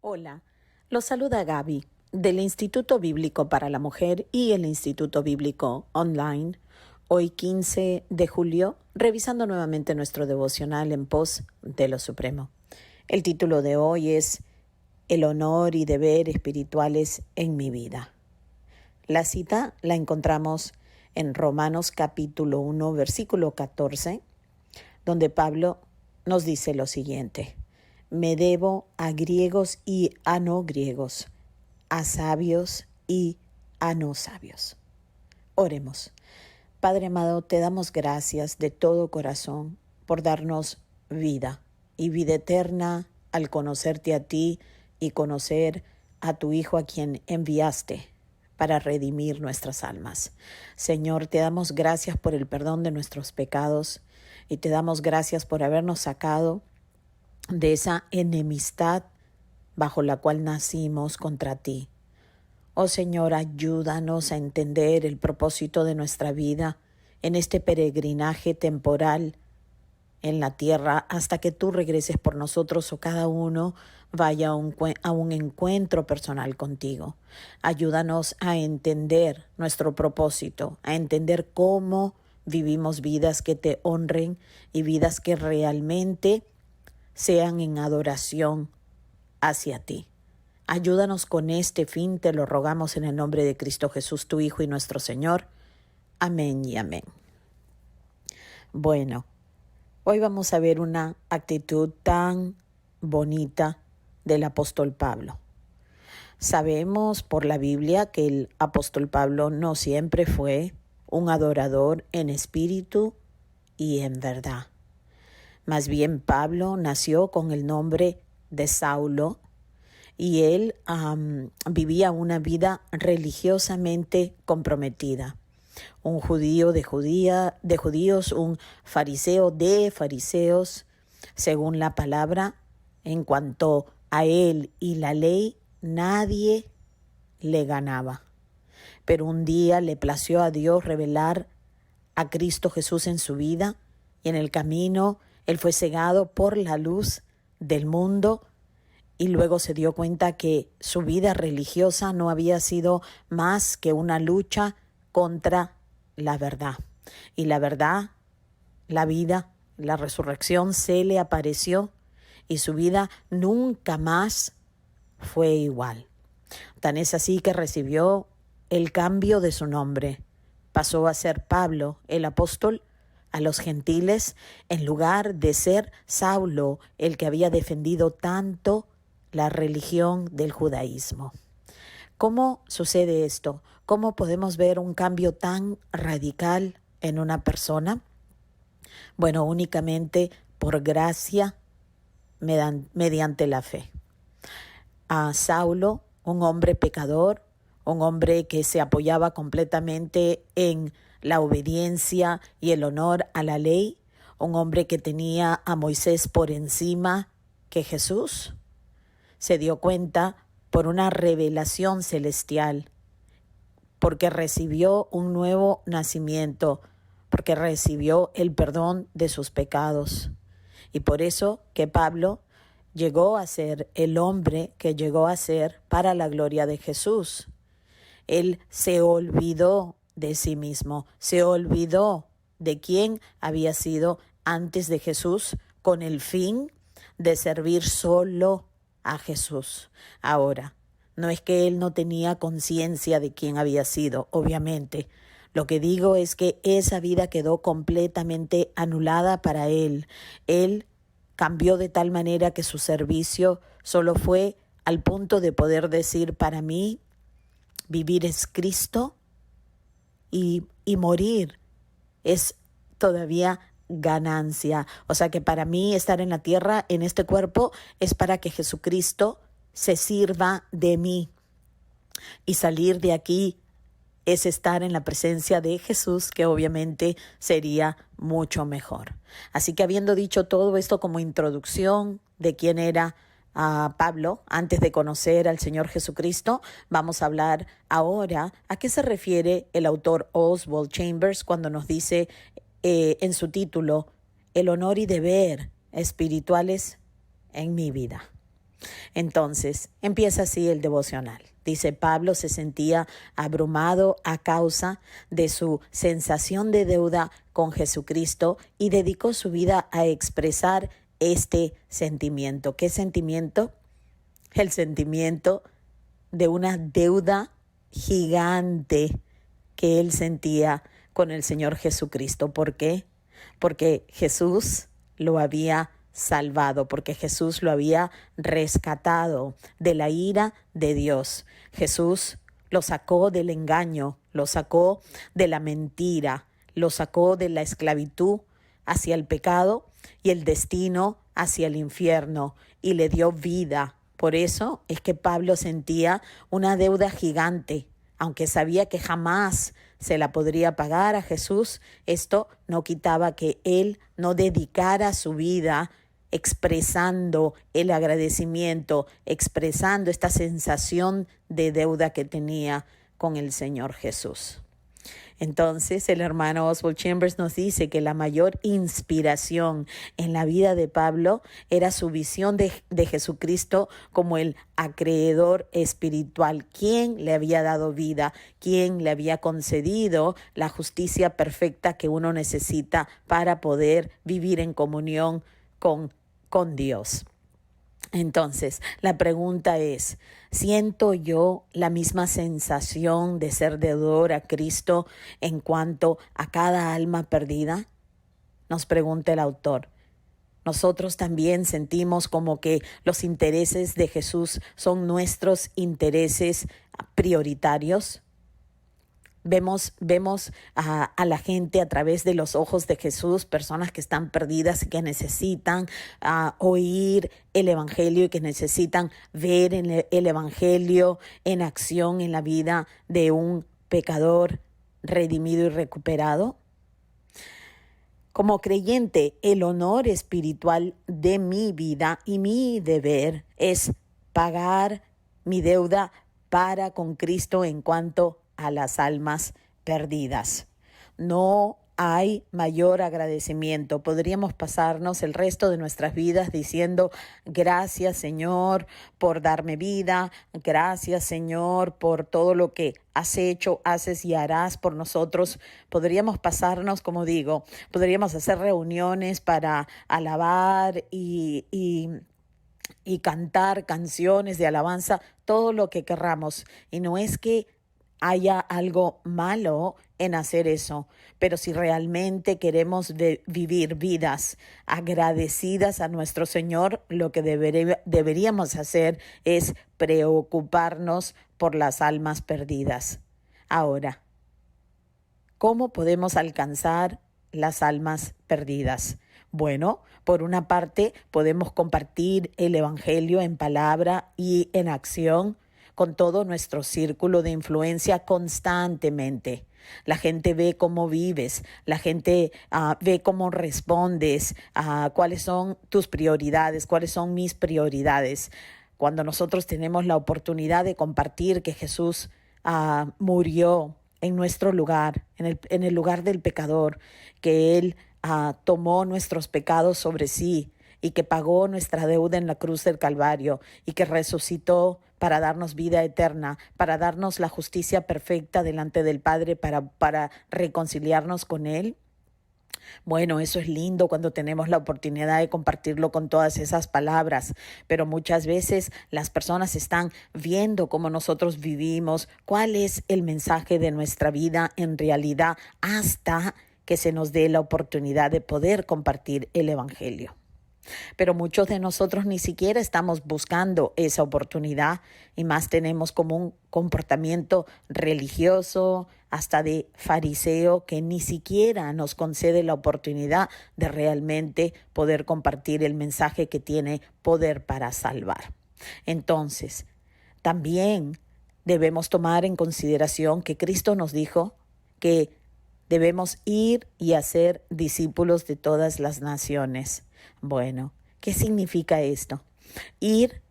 Hola, los saluda Gaby del Instituto Bíblico para la Mujer y el Instituto Bíblico Online. Hoy 15 de julio, revisando nuevamente nuestro devocional en pos de lo Supremo. El título de hoy es El honor y deber espirituales en mi vida. La cita la encontramos en Romanos capítulo 1, versículo 14, donde Pablo nos dice lo siguiente: me debo a griegos y a no griegos, a sabios y a no sabios. Oremos. Padre amado, te damos gracias de todo corazón por darnos vida y vida eterna al conocerte a ti y conocer a tu Hijo a quien enviaste para redimir nuestras almas. Señor, te damos gracias por el perdón de nuestros pecados y te damos gracias por habernos sacado de esa enemistad bajo la cual nacimos contra ti. Oh Señor, ayúdanos a entender el propósito de nuestra vida en este peregrinaje temporal en la tierra hasta que tú regreses por nosotros o cada uno vaya a un encuentro personal contigo. Ayúdanos a entender nuestro propósito, a entender cómo vivimos vidas que te honren y vidas que realmente sean en adoración hacia ti. Ayúdanos con este fin, te lo rogamos en el nombre de Cristo Jesús, tu Hijo y nuestro Señor. Amén y amén. Bueno, hoy vamos a ver una actitud tan bonita del apóstol Pablo. Sabemos por la Biblia que el apóstol Pablo no siempre fue un adorador en espíritu y en verdad. Más bien, Pablo nació con el nombre de Saulo y él vivía una vida religiosamente comprometida. Un judío de judíos, un fariseo de fariseos, según la palabra. En cuanto a él y la ley, nadie le ganaba. Pero un día le plació a Dios revelar a Cristo Jesús en su vida y en el camino él fue cegado por la luz del mundo y luego se dio cuenta que su vida religiosa no había sido más que una lucha contra la verdad. Y la verdad, la vida, la resurrección se le apareció y su vida nunca más fue igual. Tan es así que recibió el cambio de su nombre. Pasó a ser Pablo, el apóstol, a los gentiles, en lugar de ser Saulo, el que había defendido tanto la religión del judaísmo. ¿Cómo sucede esto? ¿Cómo podemos ver un cambio tan radical en una persona? Bueno, únicamente por gracia mediante la fe. A Saulo, un hombre pecador, un hombre que se apoyaba completamente en la obediencia y el honor a la ley, un hombre que tenía a Moisés por encima que Jesús, se dio cuenta por una revelación celestial, porque recibió un nuevo nacimiento, porque recibió el perdón de sus pecados. Y por eso que Pablo llegó a ser el hombre que llegó a ser para la gloria de Jesús. Él se olvidó de sí mismo, se olvidó de quién había sido antes de Jesús con el fin de servir solo a Jesús. Ahora, no es que él no tenía conciencia de quién había sido, obviamente. Lo que digo es que esa vida quedó completamente anulada para él. Él cambió de tal manera que su servicio solo fue al punto de poder decir: para mí, vivir es Cristo y morir es todavía ganancia. O sea que para mí estar en la tierra, en este cuerpo, es para que Jesucristo se sirva de mí. Y salir de aquí es estar en la presencia de Jesús, que obviamente sería mucho mejor. Así que habiendo dicho todo esto como introducción de quién era Pablo, antes de conocer al Señor Jesucristo, vamos a hablar ahora a qué se refiere el autor Oswald Chambers cuando nos dice en su título, el honor y deber espirituales en mi vida. Entonces, empieza así el devocional. Dice, Pablo se sentía abrumado a causa de su sensación de deuda con Jesucristo y dedicó su vida a expresar este sentimiento. ¿Qué sentimiento? El sentimiento de una deuda gigante que él sentía con el Señor Jesucristo. ¿Por qué? Porque Jesús lo había salvado, porque Jesús lo había rescatado de la ira de Dios. Jesús lo sacó del engaño, lo sacó de la mentira, lo sacó de la esclavitud hacia el pecado y el destino hacia el infierno y le dio vida. Por eso es que Pablo sentía una deuda gigante. Aunque sabía que jamás se la podría pagar a Jesús, esto no quitaba que él no dedicara su vida expresando el agradecimiento, expresando esta sensación de deuda que tenía con el Señor Jesús. Entonces el hermano Oswald Chambers nos dice que la mayor inspiración en la vida de Pablo era su visión de Jesucristo como el acreedor espiritual, quien le había dado vida, quien le había concedido la justicia perfecta que uno necesita para poder vivir en comunión con Dios. Entonces, la pregunta es, ¿siento yo la misma sensación de ser deudor a Cristo en cuanto a cada alma perdida? Nos pregunta el autor. Nosotros también sentimos como que los intereses de Jesús son nuestros intereses prioritarios. Vemos a la gente a través de los ojos de Jesús, personas que están perdidas y que necesitan oír el Evangelio y que necesitan ver el Evangelio en acción en la vida de un pecador redimido y recuperado. Como creyente, el honor espiritual de mi vida y mi deber es pagar mi deuda para con Cristo en cuanto a las almas perdidas. No hay mayor agradecimiento. Podríamos pasarnos el resto de nuestras vidas diciendo, gracias Señor por darme vida, gracias Señor por todo lo que has hecho, haces y harás por nosotros. Podríamos pasarnos, como digo, podríamos hacer reuniones para alabar y cantar canciones de alabanza, todo lo que querramos. Y no es que haya algo malo en hacer eso, pero si realmente queremos vivir vidas agradecidas a nuestro Señor, lo que deberíamos hacer es preocuparnos por las almas perdidas. Ahora, ¿cómo podemos alcanzar las almas perdidas? Bueno, por una parte podemos compartir el Evangelio en palabra y en acción con todo nuestro círculo de influencia constantemente. La gente ve cómo vives, la gente ve cómo respondes, cuáles son tus prioridades, cuáles son mis prioridades. Cuando nosotros tenemos la oportunidad de compartir que Jesús murió en nuestro lugar, en el lugar del pecador, que Él tomó nuestros pecados sobre sí y que pagó nuestra deuda en la cruz del Calvario y que resucitó para darnos vida eterna, para darnos la justicia perfecta delante del Padre, para reconciliarnos con Él. Bueno, eso es lindo cuando tenemos la oportunidad de compartirlo con todas esas palabras, pero muchas veces las personas están viendo cómo nosotros vivimos, cuál es el mensaje de nuestra vida en realidad, hasta que se nos dé la oportunidad de poder compartir el Evangelio. Pero muchos de nosotros ni siquiera estamos buscando esa oportunidad y más tenemos como un comportamiento religioso, hasta de fariseo, que ni siquiera nos concede la oportunidad de realmente poder compartir el mensaje que tiene poder para salvar. Entonces, también debemos tomar en consideración que Cristo nos dijo que debemos ir y hacer discípulos de todas las naciones. Bueno, ¿qué significa esto? Ir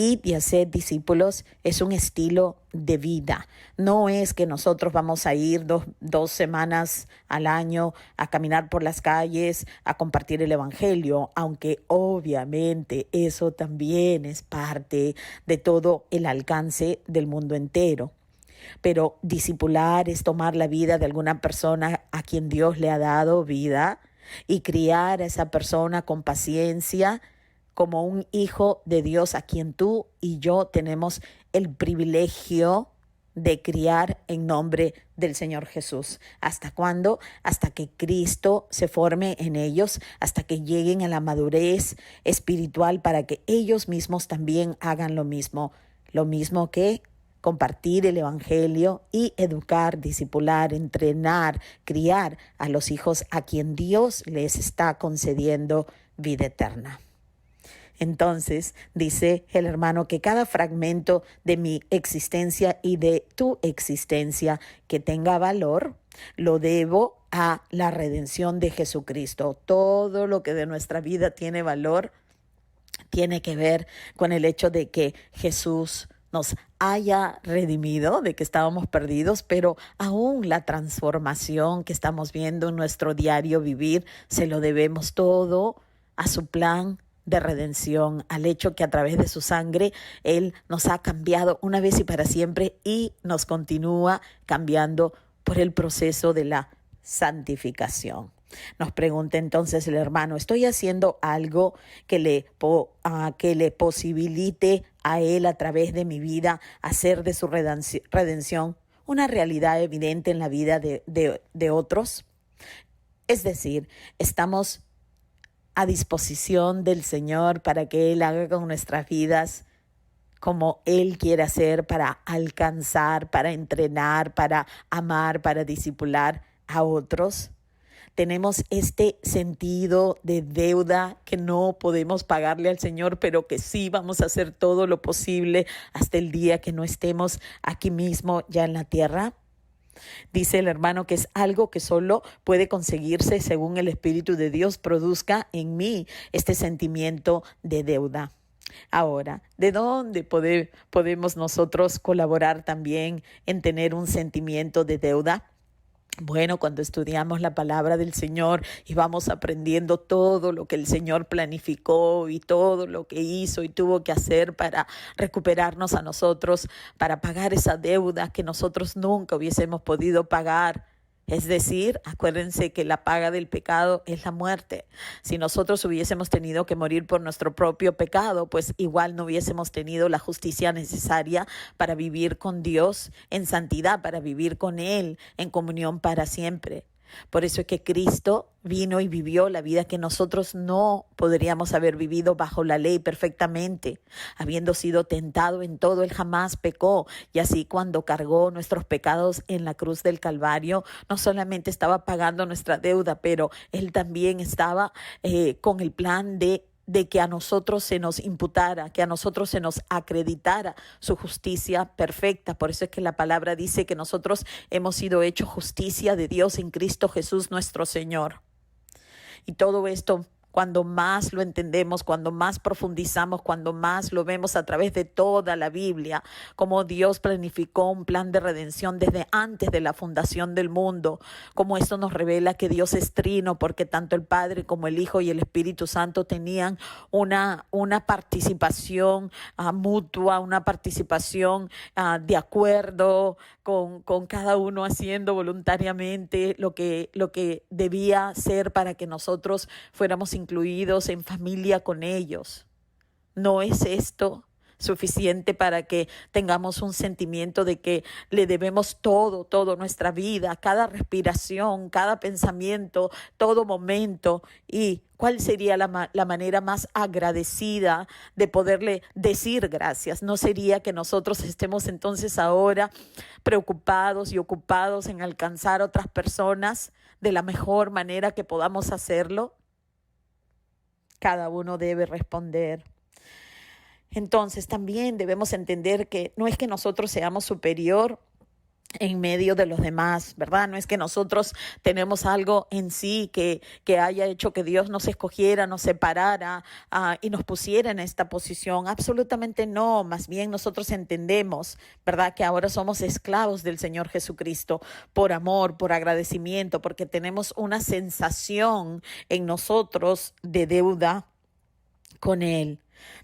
Id y haced discípulos es un estilo de vida. No es que nosotros vamos a ir dos semanas al año a caminar por las calles, a compartir el evangelio, aunque obviamente eso también es parte de todo el alcance del mundo entero. Pero discipular es tomar la vida de alguna persona a quien Dios le ha dado vida y criar a esa persona con paciencia como un hijo de Dios a quien tú y yo tenemos el privilegio de criar en nombre del Señor Jesús. ¿Hasta cuándo? Hasta que Cristo se forme en ellos, hasta que lleguen a la madurez espiritual para que ellos mismos también hagan lo mismo que compartir el evangelio y educar, discipular, entrenar, criar a los hijos a quien Dios les está concediendo vida eterna. Entonces, dice el hermano, que cada fragmento de mi existencia y de tu existencia que tenga valor, lo debo a la redención de Jesucristo. Todo lo que de nuestra vida tiene valor tiene que ver con el hecho de que Jesús nos haya redimido, de que estábamos perdidos, pero aún la transformación que estamos viendo en nuestro diario vivir, se lo debemos todo a su plan de redención, al hecho que a través de su sangre Él nos ha cambiado una vez y para siempre y nos continúa cambiando por el proceso de la santificación. Nos pregunta entonces el hermano, ¿estoy haciendo algo que le posibilite a Él a través de mi vida hacer de su redención una realidad evidente en la vida de otros? Es decir, estamos a disposición del Señor para que Él haga con nuestras vidas como Él quiere hacer para alcanzar, para entrenar, para amar, para discipular a otros. Tenemos este sentido de deuda que no podemos pagarle al Señor, pero que sí vamos a hacer todo lo posible hasta el día que no estemos aquí mismo ya en la tierra. Dice el hermano que es algo que solo puede conseguirse según el Espíritu de Dios produzca en mí este sentimiento de deuda. Ahora, ¿de dónde podemos nosotros colaborar también en tener un sentimiento de deuda? Bueno, cuando estudiamos la palabra del Señor y vamos aprendiendo todo lo que el Señor planificó y todo lo que hizo y tuvo que hacer para recuperarnos a nosotros, para pagar esa deuda que nosotros nunca hubiésemos podido pagar. Es decir, acuérdense que la paga del pecado es la muerte. Si nosotros hubiésemos tenido que morir por nuestro propio pecado, pues igual no hubiésemos tenido la justicia necesaria para vivir con Dios en santidad, para vivir con Él en comunión para siempre. Por eso es que Cristo vino y vivió la vida que nosotros no podríamos haber vivido bajo la ley perfectamente. Habiendo sido tentado en todo, Él jamás pecó. Y así cuando cargó nuestros pecados en la cruz del Calvario, no solamente estaba pagando nuestra deuda, pero Él también estaba con el plan de que a nosotros se nos imputara, que a nosotros se nos acreditara su justicia perfecta. Por eso es que la palabra dice que nosotros hemos sido hechos justicia de Dios en Cristo Jesús nuestro Señor. Y todo esto, cuando más lo entendemos, cuando más profundizamos, cuando más lo vemos a través de toda la Biblia, como Dios planificó un plan de redención desde antes de la fundación del mundo, como esto nos revela que Dios es trino, porque tanto el Padre como el Hijo y el Espíritu Santo tenían una participación mutua, una participación de acuerdo con cada uno haciendo voluntariamente lo que debía ser para que nosotros fuéramos incluidos en familia con ellos. ¿No es esto suficiente para que tengamos un sentimiento de que le debemos todo nuestra vida, cada respiración, cada pensamiento, todo momento? ¿Y cuál sería la manera más agradecida de poderle decir gracias? ¿No sería que nosotros estemos entonces ahora preocupados y ocupados en alcanzar a otras personas de la mejor manera que podamos hacerlo? Cada uno debe responder. Entonces también debemos entender que no es que nosotros seamos superior en medio de los demás, ¿verdad? No es que nosotros tenemos algo en sí que haya hecho que Dios nos escogiera, nos separara y nos pusiera en esta posición. Absolutamente no, más bien nosotros entendemos, ¿verdad? Que ahora somos esclavos del Señor Jesucristo por amor, por agradecimiento, porque tenemos una sensación en nosotros de deuda con Él.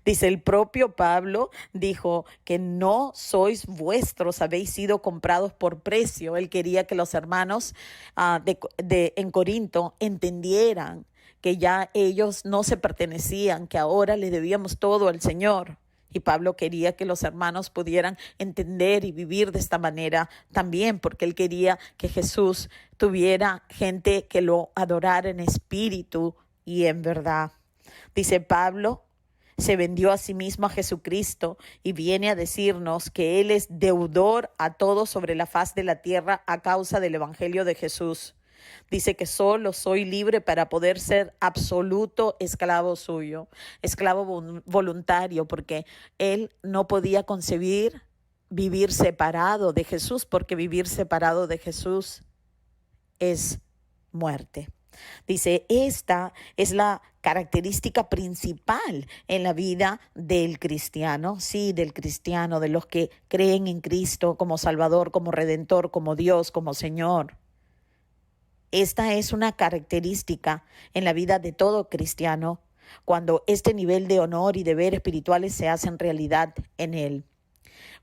Dice el propio Pablo, dijo que no sois vuestros, habéis sido comprados por precio. Él quería que los hermanos en Corinto entendieran que ya ellos no se pertenecían, que ahora le debíamos todo al Señor. Y Pablo quería que los hermanos pudieran entender y vivir de esta manera también, porque él quería que Jesús tuviera gente que lo adorara en espíritu y en verdad. Dice Pablo, se vendió a sí mismo a Jesucristo y viene a decirnos que Él es deudor a todos sobre la faz de la tierra a causa del Evangelio de Jesús. Dice que solo soy libre para poder ser absoluto esclavo suyo, esclavo voluntario, porque Él no podía concebir vivir separado de Jesús, porque vivir separado de Jesús es muerte. Dice, esta es la característica principal en la vida del cristiano, sí, del cristiano, de los que creen en Cristo como Salvador, como Redentor, como Dios, como Señor. Esta es una característica en la vida de todo cristiano cuando este nivel de honor y deber espirituales se hacen realidad en él.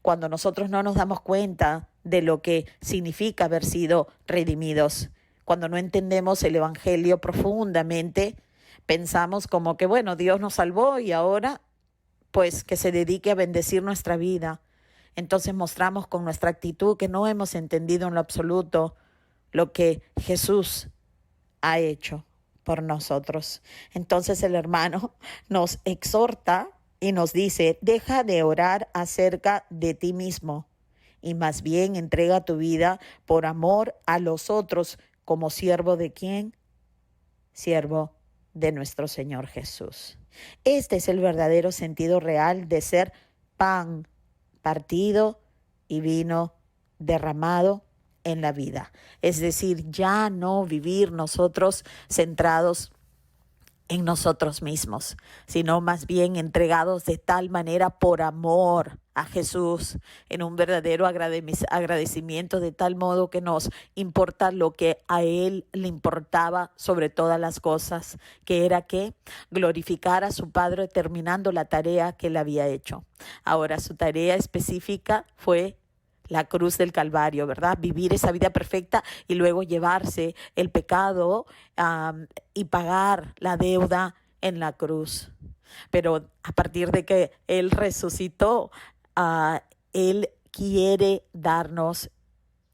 Cuando nosotros no nos damos cuenta de lo que significa haber sido redimidos, cuando no entendemos el Evangelio profundamente, pensamos como que, bueno, Dios nos salvó y ahora, pues, que se dedique a bendecir nuestra vida. Entonces mostramos con nuestra actitud que no hemos entendido en lo absoluto lo que Jesús ha hecho por nosotros. Entonces el hermano nos exhorta y nos dice, deja de orar acerca de ti mismo y más bien entrega tu vida por amor a los otros, como siervo de ¿quién? Siervo de nuestro Señor Jesús. Este es el verdadero sentido real de ser pan partido y vino derramado en la vida. Es decir, ya no vivir nosotros centrados en nosotros mismos, sino más bien entregados de tal manera por amor a Jesús, en un verdadero agradecimiento, de tal modo que nos importa lo que a Él le importaba sobre todas las cosas, que era que glorificar a su Padre terminando la tarea que Él había hecho. Ahora, su tarea específica fue la cruz del Calvario, ¿verdad? Vivir esa vida perfecta y luego llevarse el pecado y pagar la deuda en la cruz. Pero a partir de que Él resucitó, Él quiere darnos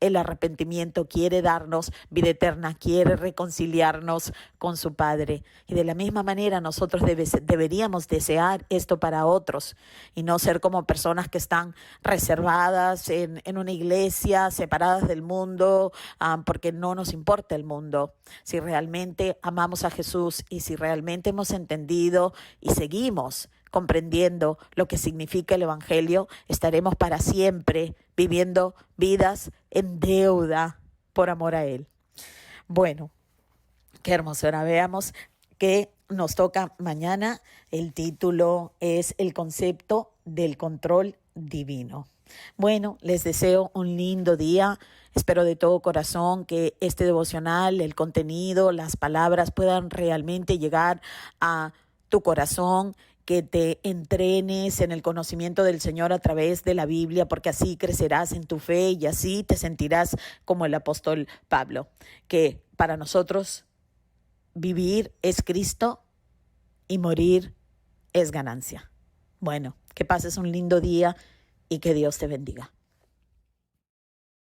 el arrepentimiento, quiere darnos vida eterna, quiere reconciliarnos con su Padre. Y de la misma manera nosotros deberíamos desear esto para otros y no ser como personas que están reservadas en una iglesia, separadas del mundo, porque no nos importa el mundo. Si realmente amamos a Jesús y si realmente hemos entendido y seguimos comprendiendo lo que significa el Evangelio, estaremos para siempre viviendo vidas en deuda por amor a Él. Bueno, qué hermosura. Veamos qué nos toca mañana. El título es El concepto del control divino. Bueno, les deseo un lindo día. Espero de todo corazón que este devocional, el contenido, las palabras puedan realmente llegar a tu corazón, que te entrenes en el conocimiento del Señor a través de la Biblia, porque así crecerás en tu fe y así te sentirás como el apóstol Pablo, que para nosotros vivir es Cristo y morir es ganancia. Bueno, que pases un lindo día y que Dios te bendiga.